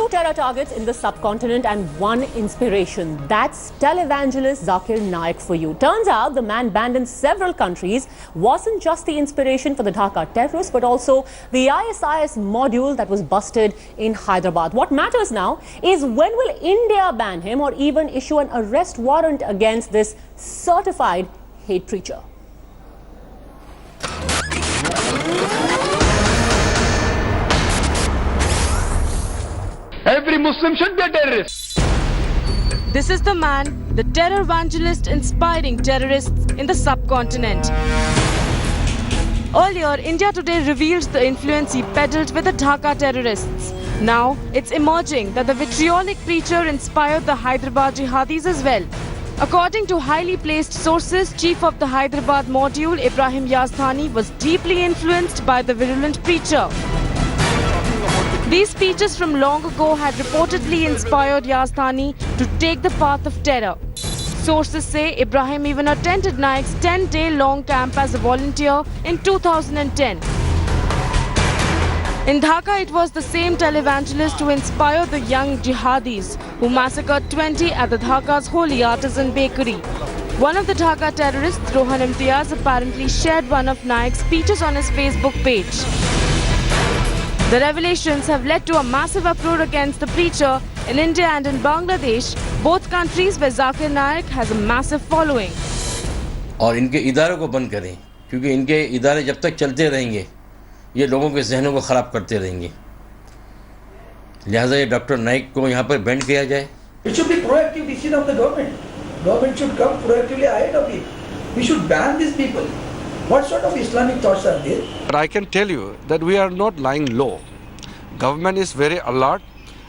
Two terror targets in the subcontinent and one inspiration. That's televangelist Zakir Naik for you. Turns out the man banned in several countries wasn't just the inspiration for the Dhaka terrorists, but also the ISIS module that was busted in Hyderabad. What matters now is when will India ban him or even issue an arrest warrant against this certified hate preacher? Every Muslim should be a terrorist. This is the man, the terror evangelist inspiring terrorists in the subcontinent. Earlier, India Today revealed the influence he peddled with the Dhaka terrorists. Now, it's emerging that the vitriolic preacher inspired the Hyderabad jihadis as well. According to highly placed sources, chief of the Hyderabad module, Ibrahim Yazdani, was deeply influenced by the virulent preacher. These speeches from long ago had reportedly inspired Yazdani to take the path of terror. Sources say Ibrahim even attended Naik's 10-day-long camp as a volunteer in 2010. In Dhaka, it was the same televangelist who inspired the young jihadis who massacred 20 at the Dhaka's Holy Artisan Bakery. One of the Dhaka terrorists, Rohan Imtiaz, apparently shared one of Naik's speeches on his Facebook page. The revelations have led to a massive uproar against the preacher in India and in Bangladesh, both countries where Zakir Naik has a massive following. और इनके इदारों को बंद करें, क्योंकि इनके इदारे जब तक चलते रहेंगे, ये लोगों के जहनों को ख़राब करते रहेंगे। लिहाजा ये डॉक्टर नाइक को यहाँ पर बैन किया जाए। It should be proactive decision of the government. Government should come proactively ahead of it. We should ban these people. What sort of Islamic thoughts are there? But I can tell you that we are not lying low. Government is very alert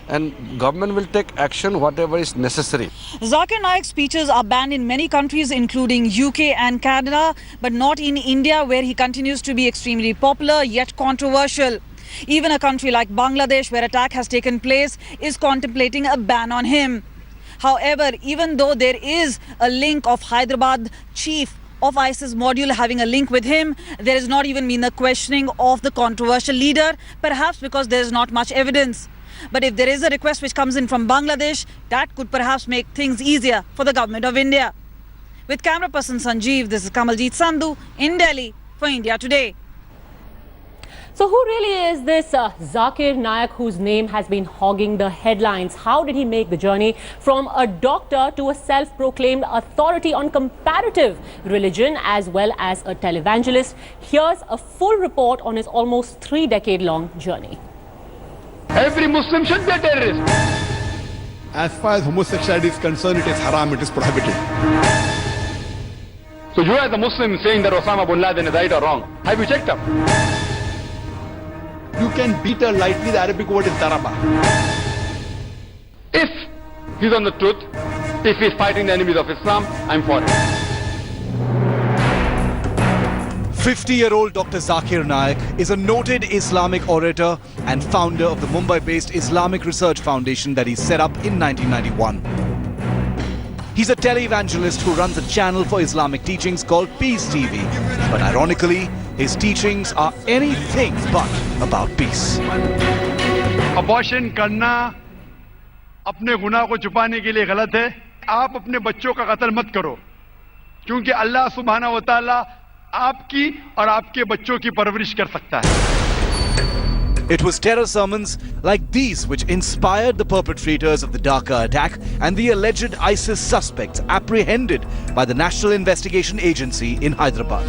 and government will take action whatever is necessary. Zakir Naik's speeches are banned in many countries including UK and Canada, but not in India where he continues to be extremely popular yet controversial. Even a country like Bangladesh where attack has taken place is contemplating a ban on him. However, even though there is a link of Hyderabad chief of ISIS module having a link with him, there has not even been a questioning of the controversial leader, perhaps because there is not much evidence. But if there is a request which comes in from Bangladesh, that could perhaps make things easier for the government of India. With camera person Sanjeev, this is Kamaljeet Sandhu in Delhi for India Today. So who really is this Zakir Naik whose name has been hogging the headlines? How did he make the journey from a doctor to a self-proclaimed authority on comparative religion as well as a televangelist? Here's a full report on his almost 3-decade-long journey. Every Muslim should be a terrorist. As far as homosexuality is concerned, it is haram, it is prohibited. So you as a Muslim saying that Osama bin Laden is right or wrong, have you checked up? You can beat her lightly, the Arabic word is daraba. If he's on the truth, if he's fighting the enemies of Islam, I'm for it. 50-year-old Dr. Zakir Naik is a noted Islamic orator and founder of the Mumbai-based Islamic Research Foundation that he set up in 1991. He's a televangelist who runs a channel for Islamic teachings called Peace TV. But ironically, his teachings are anything but about peace. Abortion करना अपने गुनाह को छुपाने के लिए गलत है। आप अपने बच्चों का कत्ल मत करो, क्योंकि अल्लाह सुब्हाना व तआला आपकी और आपके बच्चों की परवरिश कर सकता है। It was terror sermons like these which inspired the perpetrators of the Dhaka attack and the alleged ISIS suspects apprehended by the National Investigation Agency in Hyderabad.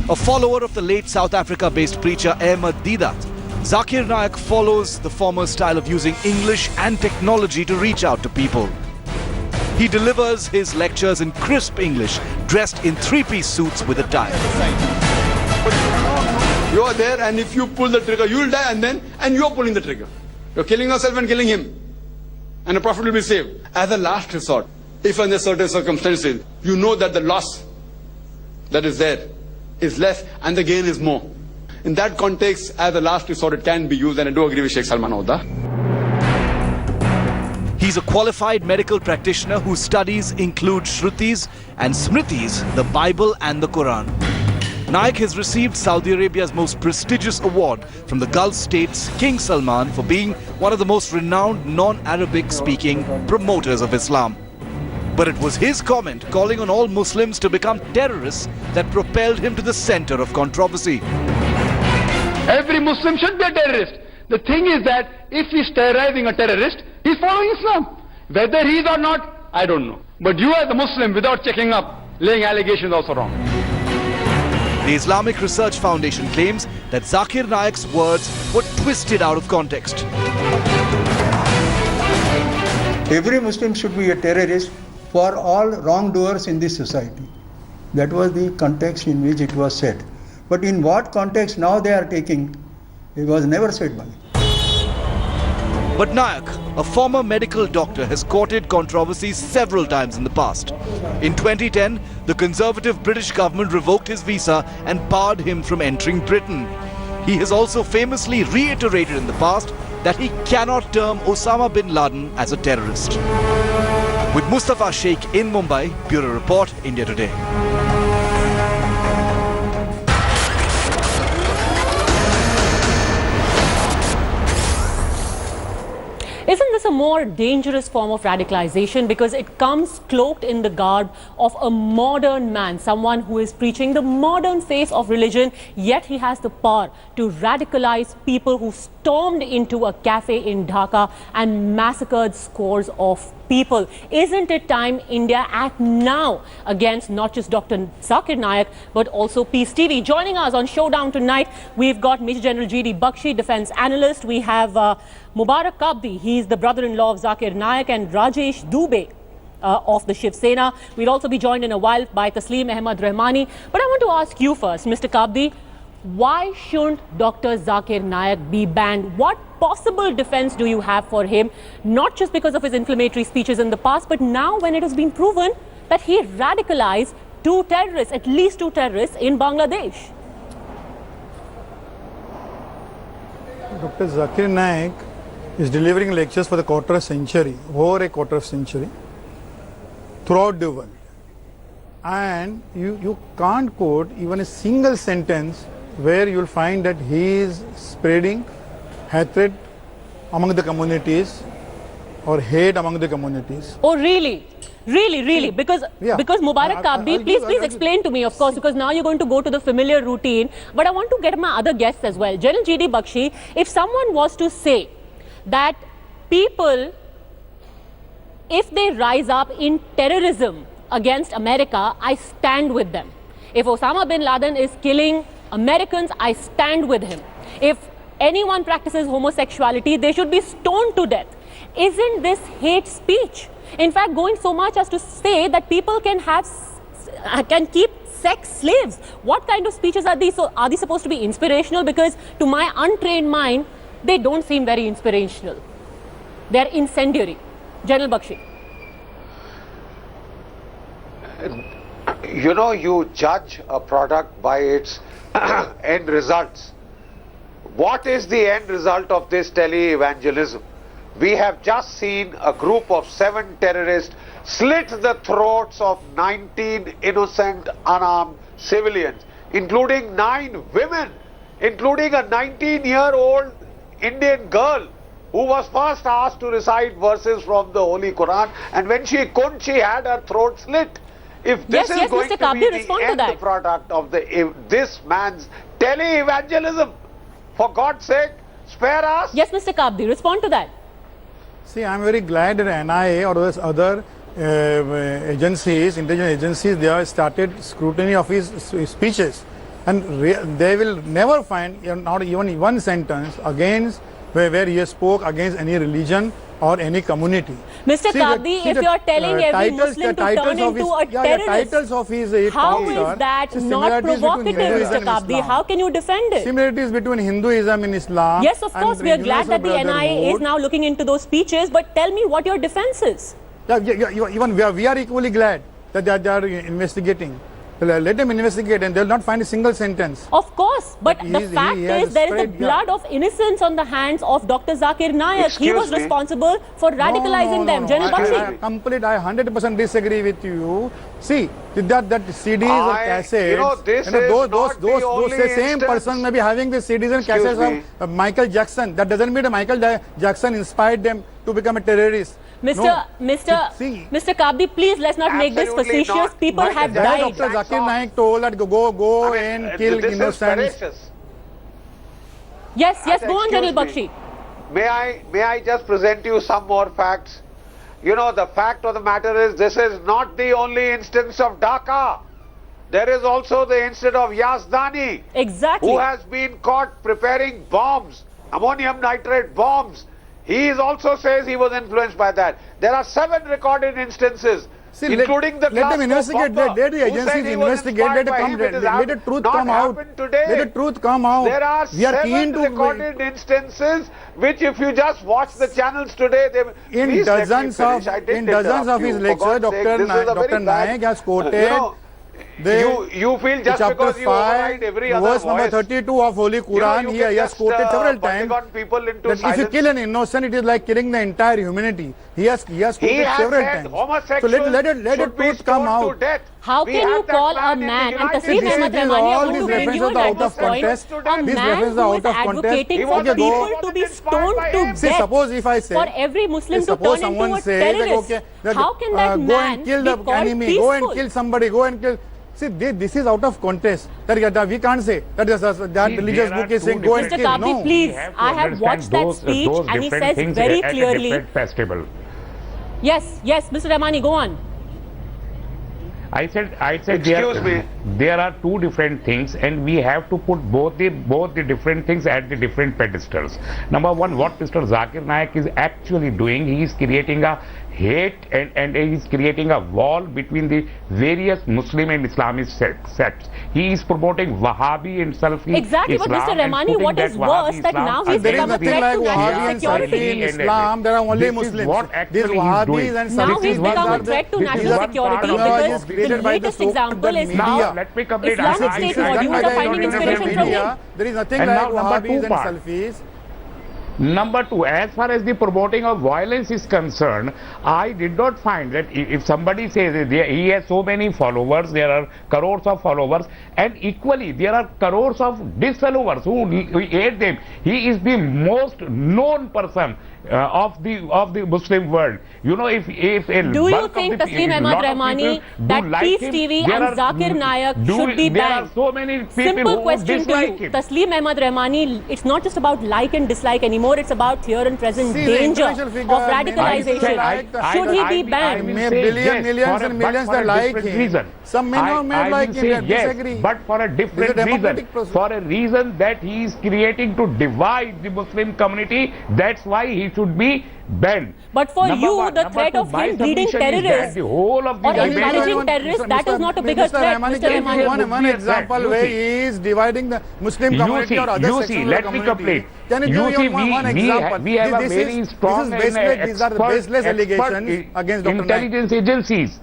A follower of the late South Africa-based preacher Ahmed Deedat, Zakir Naik follows the former style of using English and technology to reach out to people. He delivers his lectures in crisp English, dressed in three-piece suits with a tie. You are there, and if you pull the trigger, you will die, and you are pulling the trigger. You are killing yourself and killing him. And the Prophet will be saved. As a last resort, if under certain circumstances, you know that the loss that is there is less and the gain is more. In that context, as a last resort, it can be used, and I do agree with Sheikh Salman Auda. He's a qualified medical practitioner whose studies include Shrutis and Smritis, the Bible and the Quran. Naik has received Saudi Arabia's most prestigious award from the Gulf states King Salman for being one of the most renowned non-Arabic speaking promoters of Islam. But it was his comment calling on all Muslims to become terrorists that propelled him to the center of controversy. Every Muslim should be a terrorist. The thing is that if he's terrorizing a terrorist, he's following Islam. Whether he is or not, I don't know. But you as a Muslim, without checking up, laying allegations also wrong. The Islamic Research Foundation claims that Zakir Naik's words were twisted out of context. Every Muslim should be a terrorist for all wrongdoers in this society. That was the context in which it was said. But in what context now they are taking, it was never said by. But Naik, a former medical doctor, has courted controversies several times in the past. In 2010, the conservative British government revoked his visa and barred him from entering Britain. He has also famously reiterated in the past that he cannot term Osama bin Laden as a terrorist. With Mustafa Sheikh in Mumbai, Bureau Report, India Today. Isn't this a more dangerous form of radicalization because it comes cloaked in the garb of a modern man, someone who is preaching the modern face of religion, yet he has the power to radicalize people who stormed into a cafe in Dhaka and massacred scores of people. Isn't it time India act now against not just Dr. Zakir Naik but also Peace TV? Joining us on Showdown tonight, we've got Major General G.D. Bakshi, defense analyst. We have Mubarak Kabdi, he's the brother-in-law of Zakir Naik, and Rajesh Dubey of the Shiv Sena. We'll also be joined in a while by Tasleem Ahmad Rahmani. But I want to ask you first, Mr. Kabdi, why shouldn't Dr. Zakir Naik be banned? What possible defense do you have for him? Not just because of his inflammatory speeches in the past, but now when it has been proven that he radicalized two terrorists, at least two terrorists in Bangladesh. Dr. Zakir Naik is delivering lectures for the over a quarter of century, throughout the world. And you can't quote even a single sentence where you'll find that he is spreading hatred among the communities or hate among the communities. Oh, really? Really? Because Mubarak Kabdi, please explain to me, of course, because now you're going to go to the familiar routine. But I want to get my other guests as well. General G.D. Bakshi, if someone was to say that people, if they rise up in terrorism against America, I stand with them. If Osama bin Laden is killing Americans, I stand with him. If anyone practices homosexuality, they should be stoned to death. Isn't this hate speech? In fact, going so much as to say that people can keep sex slaves. What kind of speeches are these? So are these supposed to be inspirational? Because to my untrained mind, they don't seem very inspirational. They're incendiary. General Bakshi. You know, you judge a product by its end results. What is the end result of this tele-evangelism? We have just seen a group of 7 terrorists slit the throats of 19 innocent, unarmed civilians, including 9 women, including a 19-year-old Indian girl who was first asked to recite verses from the Holy Quran, and when she couldn't, she had her throat slit. If this is going to be the end product of this man's tele-evangelism, for God's sake, spare us. Yes, Mr. Kabdi, respond to that. See, I am very glad that NIA or those other agencies, intelligence agencies, they have started scrutiny of his speeches, and they will never find not even one sentence against where he spoke against any religion or any community. Mr. Kabdi, if you are telling every Muslim to turn into a terrorist, how is that not provocative, Mr. Kabdi? How can you defend it? Similarities between Hinduism and Islam. Yes, of course, we are glad that the NIA is now looking into those speeches, but tell me what your defense is. Even we are equally glad that they are investigating. let them investigate and they will not find a single sentence. Of course, but the fact is there is the blood of innocence on the hands of Dr. Zakir Naik. He was responsible for radicalizing them. General Bakshi. I 100% disagree with you. See, that CDs or cassettes, those same person may be having the CDs and cassettes of Michael Jackson. That doesn't mean that Michael Jackson inspired them to become a terrorist. Mr. Kabdi, please let's not make this facetious. People have died. Dr. Zakir Naik told that go and kill innocents. Yes, go on, General Bakshi. May I just present you some more facts? You know, the fact of the matter is this is not the only instance of Dhaka. There is also the incident of Yazdani. Exactly. Who has been caught preparing bombs, ammonium nitrate bombs. He also says he was influenced by that. There are 7 recorded instances, including the let them investigate. Let the agencies investigate. Let the truth come out. Let the truth come out. There are 7 recorded instances which, if you just watch the channels today, in dozens of his lectures, Dr. Naik has quoted. You feel just because you override every other verse number 32 of Holy Quran, he has quoted several times that if you kill an innocent, it is like killing the entire humanity. He has quoted several times. So let the truth come out. How can you call a man, and Taslim Ahmad Rahmani, I want to bring you in at this point, a man who is advocating for people to be stoned to death, suppose if I say, for every Muslim to turn into a terrorist, how can that man go and kill the enemy, go and kill somebody, go and kill... See, this is out of context. That we can't say that religious book is saying go and kill. Mr. Kabdi, please, I have watched that speech and he says very clearly... Yes, Mr. Rahmani, go on. I said there are 2 different things, and we have to put both the different things at the different pedestals. Number one, what Mr. Zakir Naik is actually doing, he is creating a hate and he is creating a wall between the various Muslim and Islamist sects. He is promoting Wahhabi and Salafi Exactly, Islam, but Mr. Rahmani, what is worse that now he's become a threat to national security. In Islam, there are only Muslims. These Wahhabis and Now Salafis he's become a threat to national security because the latest example is now Islamic State modules are finding inspiration from him. There is nothing like Wahhabis and Salafis. Number 2, as far as the promoting of violence is concerned, I did not find that if somebody says that he has so many followers, there are crores of followers, and equally there are crores of disfollowers who hate them. He is the most known person of the Muslim world. You know, if a do you think Taslim Ahmad Rahmani that Peace TV and Zakir Naik should be banned? There are so many people Simple question to you, him. Taslim Ahmad Rahmani, it's not just about like and dislike anymore, it's about here and present danger of radicalization. Should he be banned? Millions and millions that like him. Some may not like him, disagree. But for a different reason. For a reason that he is creating to divide the Muslim community, that's why he should be banned. But for you, the threat of him leading terrorists or encouraging terrorists, that is not a bigger threat, Mr. Rahmani. One example where he is dividing the Muslim community or other sections of the community. Can you give me one example? We have a very strong these are the baseless allegations against Dr. intelligence agencies.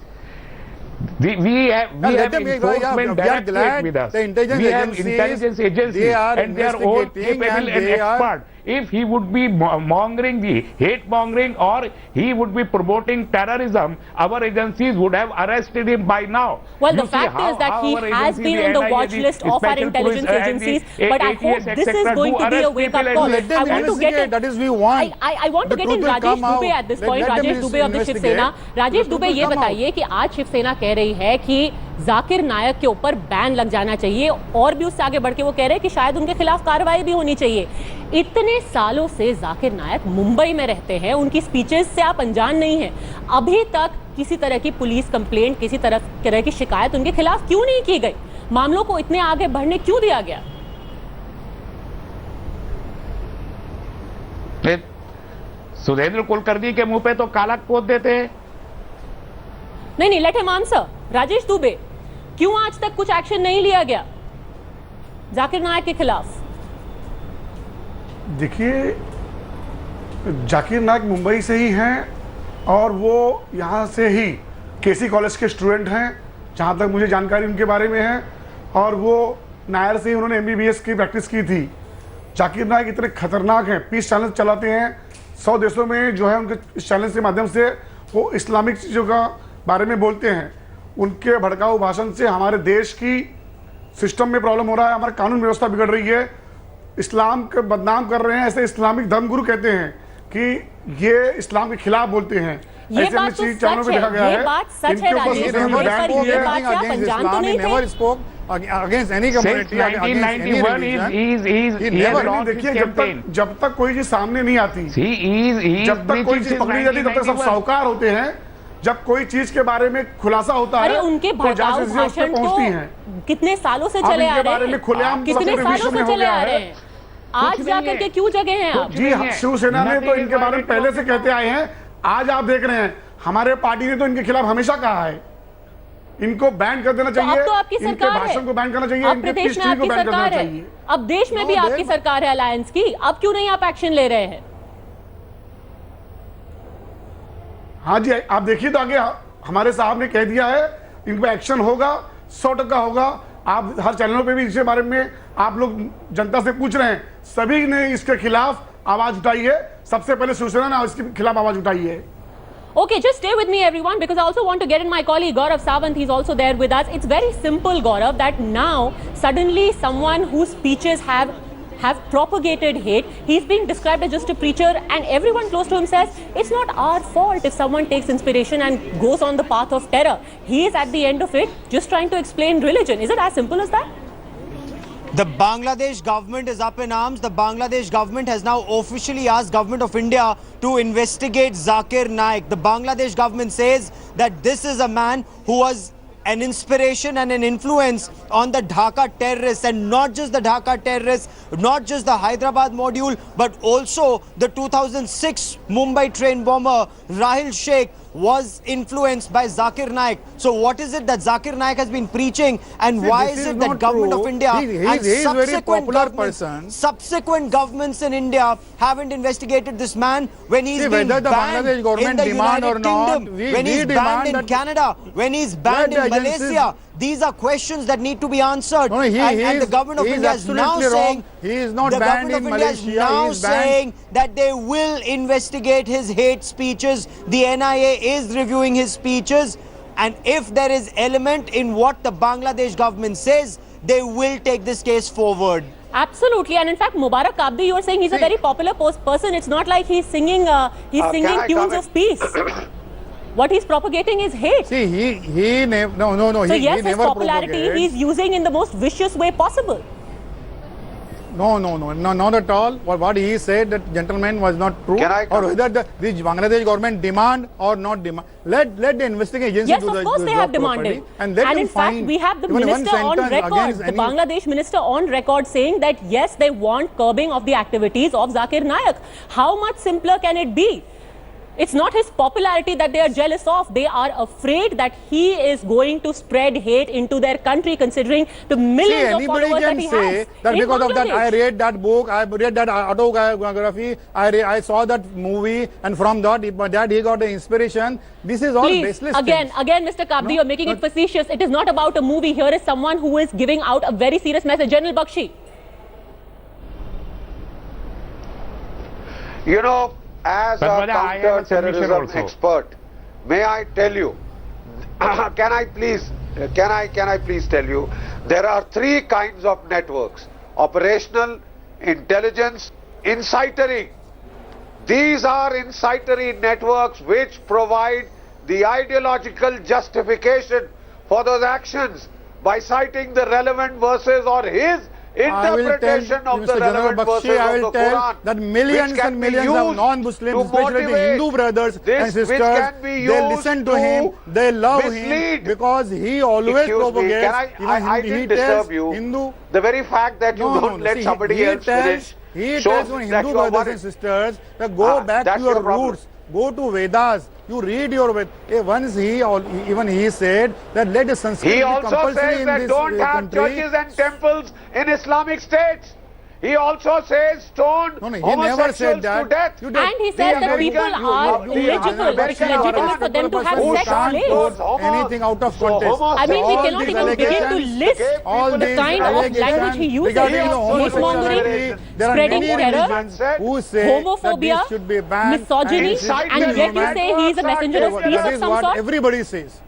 We have enforcement directorate with us. We have intelligence agencies and they are all capable and expert. If he would be mongering the hate mongering or he would be promoting terrorism, our agencies would have arrested him by now. Well, the fact is that he has been on the watch list of our intelligence agencies, but I hope this is going to be a wake-up call. I want to get in. That is we want. I want to get in Rajesh Dubey at this point. Rajesh Dubey of the Shiv Sena. Rajesh Dubey, ये बताइए कि आज शिव सेना कह रही है कि जाकिर नायक के ऊपर बैन लग जाना चाहिए और भी उससे आगे बढ़ के वो कह रहे हैं कि शायद उनके खिलाफ कार्रवाई भी होनी चाहिए। इतने सालों से जाकिर नायक मुंबई में रहते हैं, उनकी स्पीचेस से आप अनजान नहीं हैं। अभी तक किसी तरह की पुलिस कंप्लेंट, किसी तरह की शिकायत उनके खिलाफ क्यों नहीं की गई? मामलों को इतने आगे बढ़ने क्यों दिया गया? सुरेंद्र कुलकर्णी के मुंह पे तो काला पोत देते हैं। नहीं, let him answer. Rajesh Dubey, क्यों आज तक कुछ एक्शन नहीं लिया गया जाकिर नायक के खिलाफ? देखिए, जाकिर नायक मुंबई से ही हैं और वो यहाँ से ही केसी कॉलेज के स्टूडेंट हैं, जहाँ तक मुझे जानकारी उनके बारे में है, और वो नायर से ही उन्होंने MBBS की प्रैक्टिस की थी। जाकिर नाइक इतने खतरनाक हैं, पीस चैनल चलाते हैं 100 देशों में, जो है उनके चैनल के माध्यम से वो इस्लामिक चीज़ों का बारे में बोलते हैं। उनके भड़काऊ भाषण से हमारे देश की सिस्टम में प्रॉब्लम हो रहा है, हमारी कानून व्यवस्था बिगड़ रही है, इस्लाम को बदनाम कर रहे हैं। ऐसे इस्लामिक धर्मगुरु कहते हैं कि ये इस्लाम के खिलाफ बोलते हैं। ये बात तो सच है, ये बात सच है राजेश, ये बात से आप अनजान तो नहीं थे। Against any community, against any religion, देखिए जब तक कोई चीज सामने नहीं आती, जब तक कोई चीज पकड़ी जाती, तब तक सब साहूकार होते हैं। जब कोई चीज के बारे में खुलासा होता है, उनके भड़काऊ भाषण तो कितने सालों से चले आ रहे हैं, कितने सालों से चले आ रहे हैं, आज जाकर के क्यों जगह हैं आप? जी, शिवसेना ने तो इनके बारे में पहले से कहते आए हैं, आज आप देख रहे हैं हमारे पार्टी ने तो इनके खिलाफ हमेशा कहा है, इनको बैन कर देना चाहिए, तो आपकी सरकार है, भाषण को बैन करना चाहिए, अब प्रदेश में आपकी सरकार है, अब देश में भी आपकी सरकार है अलायंस की, अब क्यों नहीं आप एक्शन ले रहे हैं? हाँ जी, आप देखिए तो आगे हमारे साहब ने कह दिया है, इन पे एक्शन होगा, 100% होगा। आप हर चैनलों पे भी इसके बारे में आप लोग जनता से पूछ रहे हैं, सभी ने इसके खिलाफ आवाज उठाई है, सबसे पहले शिवसेना ने इसके खिलाफ आवाज उठाई है। Okay, just stay with me everyone, because I also want to get in my colleague Gaurav Sawant. He's also there with us. It's very simple, Gaurav, that now suddenly someone whose speeches have propagated hate, he's being described as just a preacher, and everyone close to him says it's not our fault if someone takes inspiration and goes on the path of terror. He is at the end of it just trying to explain religion. Is it as simple as that? The Bangladesh government is up in arms. The Bangladesh government has now officially asked Government of India to investigate Zakir Naik. The Bangladesh government says that this is a man who was an inspiration and an influence on the Dhaka terrorists, and not just the Dhaka terrorists, not just the Hyderabad module, but also the 2006 Mumbai train bomber Rahil Sheikh was influenced by Zakir Naik. So what is it that Zakir Naik has been preaching, and why is it that Government of India and subsequent governments in India haven't investigated this man when he's been banned in the United Kingdom, when he's banned in Canada, when he's banned in Malaysia? These are questions that need to be answered. No, and the Government of India is now saying, he is not the banned Government in of India is Malaysia, now saying that they will investigate his hate speeches. The NIA is reviewing his speeches, and if there is element in what the Bangladesh government says, they will take this case forward. Absolutely, and in fact, Mubarak Kabdi, you are saying he's a very popular person. It's not like he's singing tunes of peace. What he's propagating is hate. See, he never, no. So he yes, his never popularity propagated. he's using in the most vicious way possible. No, not at all. What he said, that gentleman was not true. Or whether the Bangladesh government demand or not demand. Let the investigation agency yes, do the of course they have demanded. And in fact, we have the minister on record, the Bangladesh minister on record saying that yes, they want curbing of the activities of Zakir Naik. How much simpler can it be? It's not his popularity that they are jealous of. They are afraid that he is going to spread hate into their country, considering the millions of followers that he has. Anybody can say that because of that, I read that book, I read that autobiography, I saw that movie, and from that he got the inspiration. This is all baseless. Again, Mr. Kabdi, you're making it facetious. It is not about a movie. Here is someone who is giving out a very serious message. General Bakshi. You know, as a counter-terrorism expert, may I tell you, can I please tell you, there are three kinds of networks: operational, intelligence, incitory. These are incitory networks which provide the ideological justification for those actions by citing the relevant verses or his interpretation of the relevant verses of the Quran, that millions and millions of non-Muslims, especially the Hindu brothers and sisters, they listen to him, they love him because he always propagates. I didn't disturb you. The very fact that you don't let somebody else finish He tells Hindu brothers and sisters that go back to your roots, go to Vedas, you read your Vedas. Once he said that let the Sanskrit He be also compulsory says in that this don't have country. churches and temples in Islamic states. He also says stone he never homosexuals said that. to death. And he says that people are eligible, it's legitimate for them to have sex slaves. Anything out of context. I mean, we cannot even begin to list the kind of language he uses. Hate-mongering, spreading terror, who say homophobia, that this should be banned, misogyny, and yet you say he is a messenger of peace that of is some what sort? everybody says.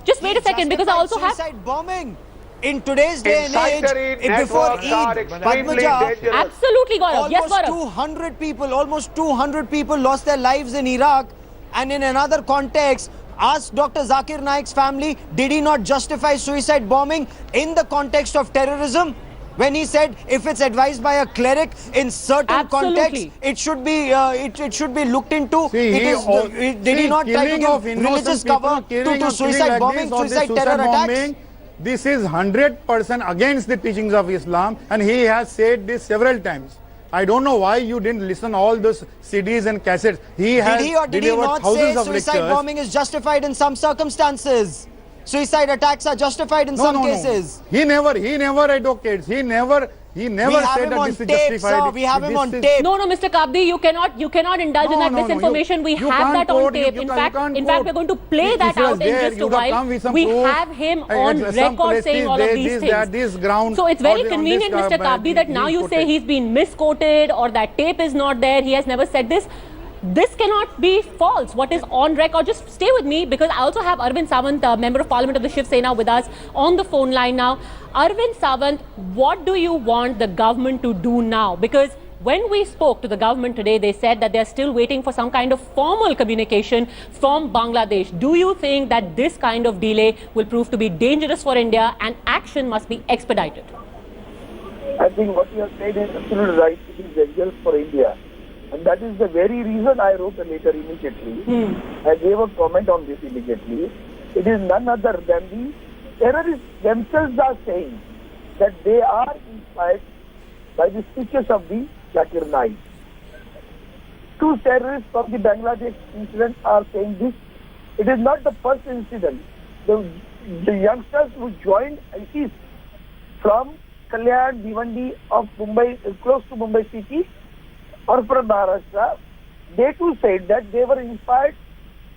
Just wait a second, because I also have... Suicide bombing. In today's day and age, before Eid, Padmaja, absolutely, Gaurav. Yes, Gaurav. Almost 200 people lost their lives in Iraq. And in another context, ask Dr. Zakir Naik's family, did he not justify suicide bombing in the context of terrorism? When he said, if it's advised by a cleric in certain contexts, it should be it should be looked into. Did he not try to give religious cover to suicide bombing, suicide terror attacks? This is 100% against the teachings of Islam, and he has said this several times. I don't know why you didn't listen all those CDs and cassettes. He has did he or did he not say suicide bombing is justified in some circumstances? Suicide attacks are justified in some cases. He never advocates. He never said that this is justified. Sir, we have him on tape. No, Mr. Kabdi, you cannot indulge in that misinformation. We have that on tape. In fact, we're going to play that out in just a while. We have him on record saying all of these things. So it's very convenient, Mr. Kabdi, that now you say he's been misquoted or that tape is not there. He has never said this. This cannot be false. What is on record? Just stay with me, because I also have Arvind Sawant, Member of Parliament of the Shiv Sena, with us on the phone line now. Arvind Sawant, what do you want the government to do now? Because when we spoke to the government today, they said that they're still waiting for some kind of formal communication from Bangladesh. Do you think that this kind of delay will prove to be dangerous for India and action must be expedited? I think what you have said is absolutely right. It is dangerous for India. And that is the very reason I wrote a letter immediately. I gave a comment on this immediately. It is none other than the terrorists themselves are saying that they are inspired by the speeches of the Zakir Naik. Two terrorists from the Bangladesh incident are saying this. It is not the first incident. The youngsters who joined ISIS from Kalyan, Bhiwandi of Mumbai, close to Mumbai city, or from Maharashtra, they too said that they were inspired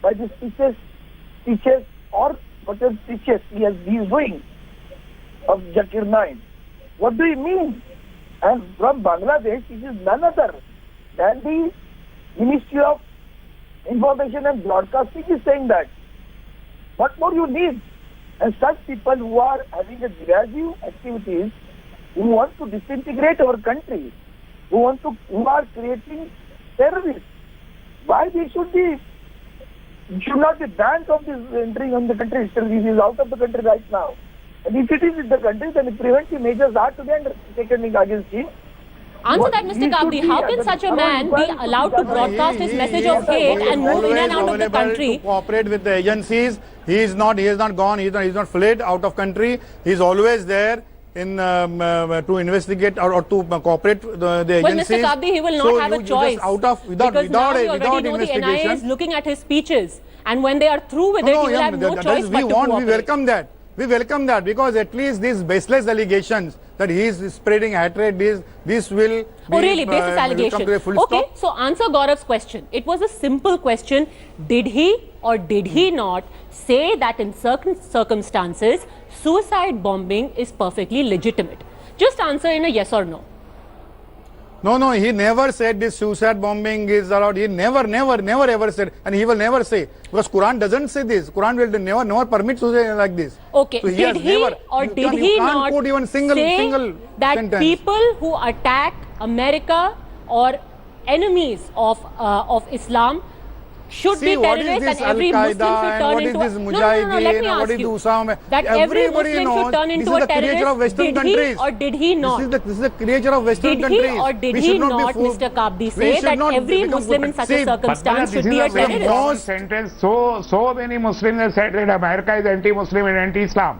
by the speeches or whatever speeches he is doing of Zakir Naik. What do you mean? And from Bangladesh, it is none other than the Ministry of Information and Broadcasting is saying that. What more you need? And such people who are having a divisive activities, who want to disintegrate our country, who are creating terrorists. Why they should not be banned from this entering on the country? Still, he is out of the country right now. And if it is in the country, then preventive measures are to be taken against him. Answer that, Mr. Kabdi. How can such a man be allowed to broadcast his message of hate and move in and out of the country? To cooperate with the agencies. He has not gone. He is not fled out of country. He is always there to investigate or to cooperate the agencies. Well, Mr. Kabdi, he will not have a choice. Because now we already know the NIA is looking at his speeches, and when they are through with it, he will have no choice but to cooperate. We welcome that. We welcome that, because at least these baseless allegations that he is spreading hatred, this will be, oh really, baseless allegation. Okay, stop. so answer Gaurav's question. It was a simple question. Did he or did he not say that in certain circumstances, suicide bombing is perfectly legitimate? Just answer in a yes or no. No, he never said this suicide bombing is allowed. He never ever said, and he will never say, because Quran doesn't say this. Quran will never permit suicide like this. Okay, so did he or did he not say that people who attack America or enemies of Islam should be terrorists, and every Muslim should turn into a... No, let me ask you. That every Muslim should turn into a terrorist. Did he or did he not? This is the creature of Western countries. Did he or did he not, Mr. Kabdi, say that every Muslim in such a circumstance should be a terrorist? Sentence. So many Muslims have said that America is anti-Muslim and anti-Islam.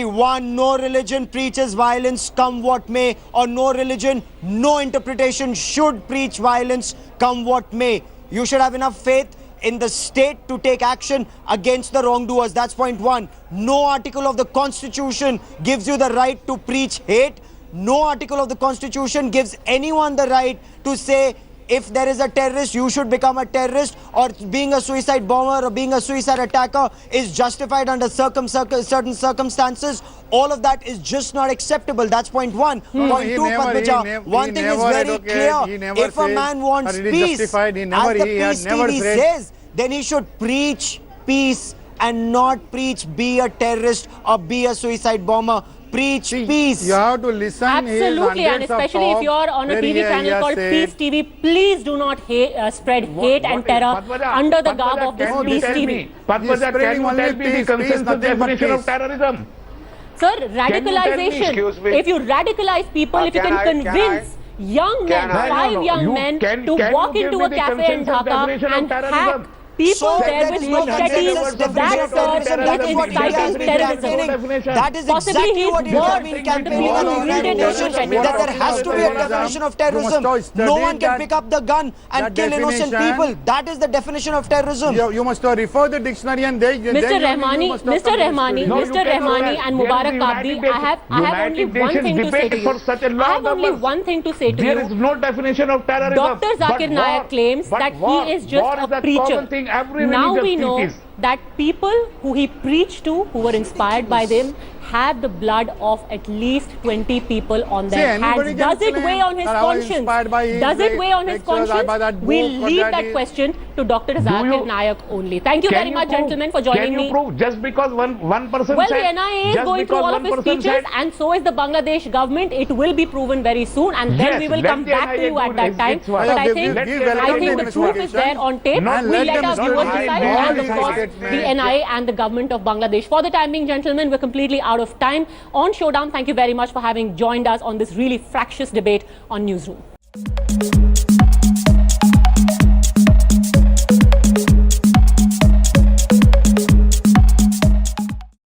simply one, no religion preaches violence come what may, or no religion, no interpretation should preach violence come what may. You should have enough faith in the state to take action against the wrongdoers. That's point one. No article of the Constitution gives you the right to preach hate. No article of the Constitution gives anyone the right to say if there is a terrorist, you should become a terrorist, or being a suicide bomber or being a suicide attacker is justified under certain circumstances. All of that is just not acceptable. That's point one. Point two, Padmaja, one thing is very clear. If a man wants peace, as the Peace TV says, then he should preach peace and not preach be a terrorist or be a suicide bomber. Preach peace. You have to listen. Absolutely, and especially if you are on a TV channel called Peace TV, please do not spread hate and terror under the garb of this Peace TV. Padmaja, can you tell me the consensus definition of terrorism? Sir, radicalization. If you radicalize people, if you can convince young men, 5 young men, to walk into a cafe in Dhaka and hack people there with machetes, that is inciting terrorism. That is exactly what it has been campaigning on the United Nations, that there has to be a definition of terrorism. No one can pick up the gun and kill innocent people. That is the definition of terrorism. You must refer the dictionary and they... Mr. Rahmani and Mubarak Kabdi, I have only one thing to say to you. I have only one thing to say to you. There is no definition of terrorism. Dr. Zakir Naik claims that he is just a preacher. Now we know that people who he preached to, who were inspired by them, have the blood of at least 20 people on their hands. Does it weigh on his conscience? Does it weigh on his conscience? We'll leave that question to Dr. Zakir Naik only. Thank you very much, gentlemen, for joining me. Can you prove just because one person well, said? Well, the NIA is going through all of his speeches, and so is the Bangladesh government. It will be proven very soon, and then we will come back to you at that time. But I think the proof is there on tape. We'll let our viewers decide, and of course, the NIA and the government of Bangladesh. For the time being, gentlemen, we're completely out of time. On Showdown, thank you very much for having joined us on this really fractious debate on Newsroom.